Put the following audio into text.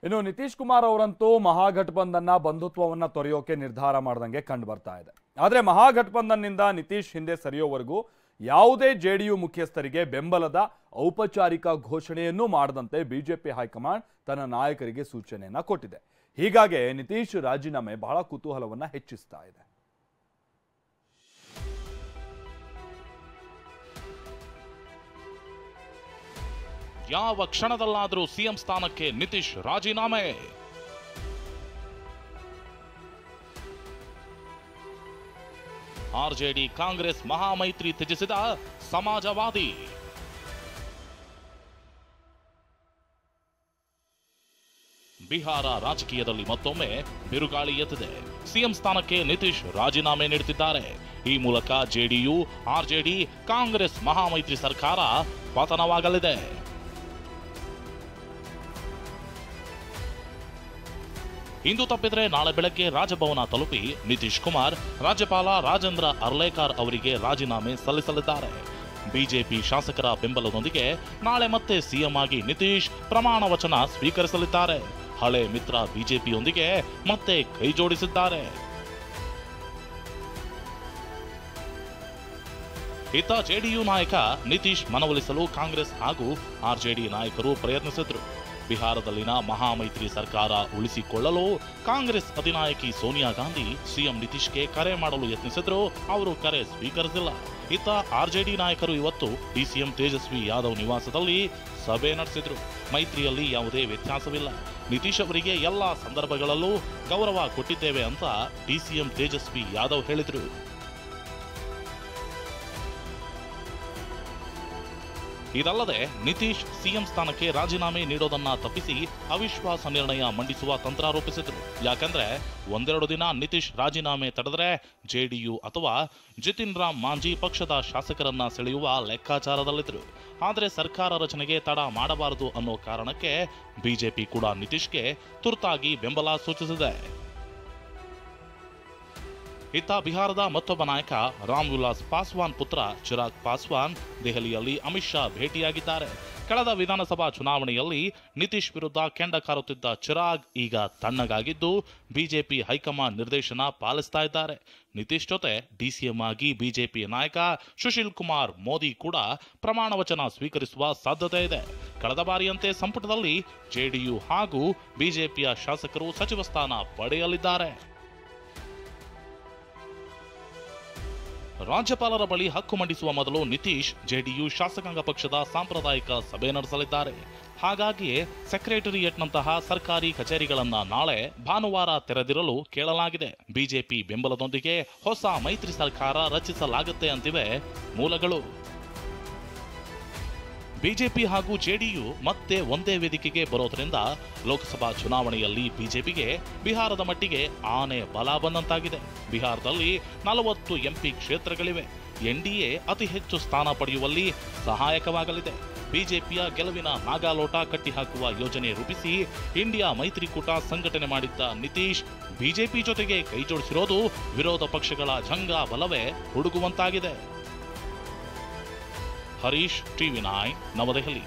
ಇನ್ನು ನಿತೀಶ್ ಕುಮಾರ್ ಅವರಂತೂ ಮಹಾಗಠಬಂಧನ್ನ ಬಂಧುತ್ವವನ್ನ ತೊರೆಯೋಕೆ ನಿರ್ಧಾರ ಮಾಡ್ದಂಗೆ ಕಂಡು ಬರ್ತಾ ಇದೆ. ಆದರೆ ಮಹಾಗಠಬಂಧನ್ನಿಂದ ನಿತೀಶ್ ಹಿಂದೆ ಸರಿಯೋವರೆಗೂ ಯಾವುದೇ ಜೆಡಿಯು ಮುಖ್ಯಸ್ಥರಿಗೆ ಬೆಂಬಲದ ಔಪಚಾರಿಕ ಘೋಷಣೆಯನ್ನೂ ಮಾಡದಂತೆ ಬಿಜೆಪಿ ಹೈಕಮಾಂಡ್ ತನ್ನ ನಾಯಕರಿಗೆ ಸೂಚನೆಯನ್ನ ಕೊಟ್ಟಿದೆ. ಹೀಗಾಗಿ ನಿತೀಶ್ ರಾಜೀನಾಮೆ ಬಹಳ ಕುತೂಹಲವನ್ನ ಹೆಚ್ಚಿಸ್ತಾ ಇದೆ. ಯಾವ ಕ್ಷಣದಲ್ಲಾದರೂ ಸಿಎಂ ಸ್ಥಾನಕ್ಕೆ ನಿತೀಶ್ ರಾಜೀನಾಮೆ. ಆರ್ಜೆಡಿ ಕಾಂಗ್ರೆಸ್ ಮಹಾಮೈತ್ರಿ ತ್ಯಜಿಸಿದ ಸಮಾಜವಾದಿ. ಬಿಹಾರ ರಾಜಕೀಯದಲ್ಲಿ ಮತ್ತೊಮ್ಮೆ ಬಿರುಗಾಳಿ ಎತ್ತಿದೆ. ಸಿಎಂ ಸ್ಥಾನಕ್ಕೆ ನಿತೀಶ್ ರಾಜೀನಾಮೆ ನೀಡುತ್ತಿದ್ದಾರೆ. ಈ ಮೂಲಕ ಜೆಡಿಯು ಆರ್ಜೆಡಿ ಕಾಂಗ್ರೆಸ್ ಮಹಾಮೈತ್ರಿ ಸರ್ಕಾರ ಪತನವಾಗಲಿದೆ. ಇಂದು ತಪ್ಪಿದ್ರೆ ನಾಳೆ ಬೆಳಗ್ಗೆ ರಾಜಭವನ ತಲುಪಿ ನಿತೀಶ್ ಕುಮಾರ್ ರಾಜ್ಯಪಾಲ ರಾಜೇಂದ್ರ ಅರ್ಲೇಕರ್ ಅವರಿಗೆ ರಾಜೀನಾಮೆ ಸಲ್ಲಿಸಲಿದ್ದಾರೆ. ಬಿಜೆಪಿ ಶಾಸಕರ ಬೆಂಬಲದೊಂದಿಗೆ ನಾಳೆ ಮತ್ತೆ ಸಿಎಂ ಆಗಿ ನಿತೀಶ್ ಪ್ರಮಾಣ ವಚನ ಸ್ವೀಕರಿಸಲಿದ್ದಾರೆ. ಹಳೆ ಮಿತ್ರ ಬಿಜೆಪಿಯೊಂದಿಗೆ ಮತ್ತೆ ಕೈ ಜೋಡಿಸಿದ್ದಾರೆ. ಇತ್ತ ಜೆಡಿಯು ನಾಯಕ ನಿತೀಶ್ ಮನವೊಲಿಸಲು ಕಾಂಗ್ರೆಸ್ ಹಾಗೂ ಆರ್ಜೆಡಿ ನಾಯಕರು ಪ್ರಯತ್ನಿಸಿದ್ರು. ಬಿಹಾರದಲ್ಲಿನ ಮಹಾಮೈತ್ರಿ ಸರ್ಕಾರ ಉಳಿಸಿಕೊಳ್ಳಲು ಕಾಂಗ್ರೆಸ್ ಅಧಿನಾಯಕಿ ಸೋನಿಯಾ ಗಾಂಧಿ ಸಿಎಂ ನಿತೀಶ್ಗೆ ಕರೆ ಮಾಡಲು ಯತ್ನಿಸಿದ್ರು. ಅವರು ಕರೆ ಸ್ವೀಕರಿಸಿಲ್ಲ. ಇತ್ತ ಆರ್ಜೆಡಿ ನಾಯಕರು ಇವತ್ತು ಡಿಸಿಎಂ ತೇಜಸ್ವಿ ಯಾದವ್ ನಿವಾಸದಲ್ಲಿ ಸಭೆ ನಡೆಸಿದ್ರು. ಮೈತ್ರಿಯಲ್ಲಿ ಯಾವುದೇ ವ್ಯತ್ಯಾಸವಿಲ್ಲ, ನಿತೀಶ್ ಅವರಿಗೆ ಎಲ್ಲಾ ಸಂದರ್ಭಗಳಲ್ಲೂ ಗೌರವ ಕೊಟ್ಟಿದ್ದೇವೆ ಅಂತ ಡಿಸಿಎಂ ತೇಜಸ್ವಿ ಯಾದವ್ ಹೇಳಿದ್ರು. ಇದಲ್ಲದೆ ನಿತೀಶ್ ಸಿಎಂ ಸ್ಥಾನಕ್ಕೆ ರಾಜೀನಾಮೆ ನೀಡೋದನ್ನ ತಪ್ಪಿಸಿ ಅವಿಶ್ವಾಸ ನಿರ್ಣಯ ಮಂಡಿಸುವ ತಂತ್ರ ರೂಪಿಸಿದ್ರು. ಯಾಕಂದ್ರೆ ಒಂದೆರಡು ದಿನ ನಿತೀಶ್ ರಾಜೀನಾಮೆ ತಡೆದ್ರೆ ಜೆಡಿಯು ಅಥವಾ ಜಿತಿನ್ ರಾಮ್ ಮಾಂಜಿ ಪಕ್ಷದ ಶಾಸಕರನ್ನ ಸೆಳೆಯುವ ಲೆಕ್ಕಾಚಾರದಲ್ಲಿದ್ರು. ಆದರೆ ಸರ್ಕಾರ ರಚನೆಗೆ ತಡ ಮಾಡಬಾರದು ಅನ್ನೋ ಕಾರಣಕ್ಕೆ ಬಿಜೆಪಿ ಕೂಡ ನಿತೀಶ್ಗೆ ತುರ್ತಾಗಿ ಬೆಂಬಲ ಸೂಚಿಸಿದೆ. ಇತ್ತ ಬಿಹಾರದ ಮತ್ತೊಬ್ಬ ನಾಯಕ ರಾಮ್ ವಿಲಾಸ್ ಪಾಸ್ವಾನ್ ಪುತ್ರ ಚಿರಾಗ್ ಪಾಸ್ವಾನ್ ದೆಹಲಿಯಲ್ಲಿ ಅಮಿತ್ ಶಾ ಭೇಟಿಯಾಗಿದ್ದಾರೆ. ಕಳೆದ ವಿಧಾನಸಭಾ ಚುನಾವಣೆಯಲ್ಲಿ ನಿತೀಶ್ ವಿರುದ್ಧ ಕೆಂಡ ಕಾರುತ್ತಿದ್ದ ಚಿರಾಗ್ ಈಗ ತಣ್ಣಗಾಗಿದ್ದು ಬಿಜೆಪಿ ಹೈಕಮಾಂಡ್ ನಿರ್ದೇಶನ ಪಾಲಿಸ್ತಾ ಇದ್ದಾರೆ. ನಿತೀಶ್ ಜೊತೆ ಡಿಸಿಎಂ ಆಗಿ ಬಿಜೆಪಿ ನಾಯಕ ಸುಶೀಲ್ ಕುಮಾರ್ ಮೋದಿ ಕೂಡ ಪ್ರಮಾಣ ವಚನ ಸ್ವೀಕರಿಸುವ ಸಾಧ್ಯತೆ ಇದೆ. ಕಳೆದ ಬಾರಿಯಂತೆ ಸಂಪುಟದಲ್ಲಿ ಜೆಡಿಯು ಹಾಗೂ ಬಿಜೆಪಿಯ ಶಾಸಕರು ಸಚಿವ ಸ್ಥಾನ ಪಡೆಯಲಿದ್ದಾರೆ. ರಾಜ್ಯಪಾಲರ ಬಳಿ ಹಕ್ಕು ಮಂಡಿಸುವ ಮೊದಲು ನಿತೀಶ್ ಜೆಡಿಯು ಶಾಸಕಾಂಗ ಪಕ್ಷದ ಸಾಂಪ್ರದಾಯಿಕ ಸಭೆ ನಡೆಸಲಿದ್ದಾರೆ. ಹಾಗಾಗಿಯೇ ಸೆಕ್ರೆಟರಿಯೇಟ್ನಂತಹ ಸರ್ಕಾರಿ ಕಚೇರಿಗಳನ್ನ ನಾಳೆ ಭಾನುವಾರ ತೆರೆದಿರಲು ಕೇಳಲಾಗಿದೆ. ಬಿಜೆಪಿ ಬೆಂಬಲದೊಂದಿಗೆ ಹೊಸ ಮೈತ್ರಿ ಸರ್ಕಾರ ರಚಿಸಲಾಗುತ್ತೆ ಅಂತಿವೆ ಮೂಲಗಳು. ಬಿಜೆಪಿ ಹಾಗೂ ಜೆಡಿಯು ಮತ್ತೆ ಒಂದೇ ವೇದಿಕೆಗೆ ಬರೋದ್ರಿಂದ ಲೋಕಸಭಾ ಚುನಾವಣೆಯಲ್ಲಿ ಬಿಜೆಪಿಗೆ ಬಿಹಾರದ ಮಟ್ಟಿಗೆ ಆನೆ ಬಲ ಬಂದಂತಾಗಿದೆ. ಬಿಹಾರದಲ್ಲಿ 40 ಎಂಪಿ ಕ್ಷೇತ್ರಗಳಿವೆ. ಎನ್ಡಿಎ ಅತಿ ಹೆಚ್ಚು ಸ್ಥಾನ ಪಡೆಯುವಲ್ಲಿ ಸಹಾಯಕವಾಗಲಿದೆ. ಬಿಜೆಪಿಯ ಗೆಲುವಿನ ನಾಗಾಲೋಟ ಕಟ್ಟಿಹಾಕುವ ಯೋಜನೆ ರೂಪಿಸಿ ಇಂಡಿಯಾ ಮೈತ್ರಿಕೂಟ ಸಂಘಟನೆ ಮಾಡಿದ್ದ ನಿತೀಶ್ ಬಿಜೆಪಿ ಜೊತೆಗೆ ಕೈಜೋಡಿಸಿರೋದು ವಿರೋಧ ಪಕ್ಷಗಳ ಜಂಗಾ ಬಲವೇ ಹುಡುಗುವಂತಾಗಿದೆ. ಹರೀಶ್, ಟಿವಿ9 ನವದೆಹಲಿ.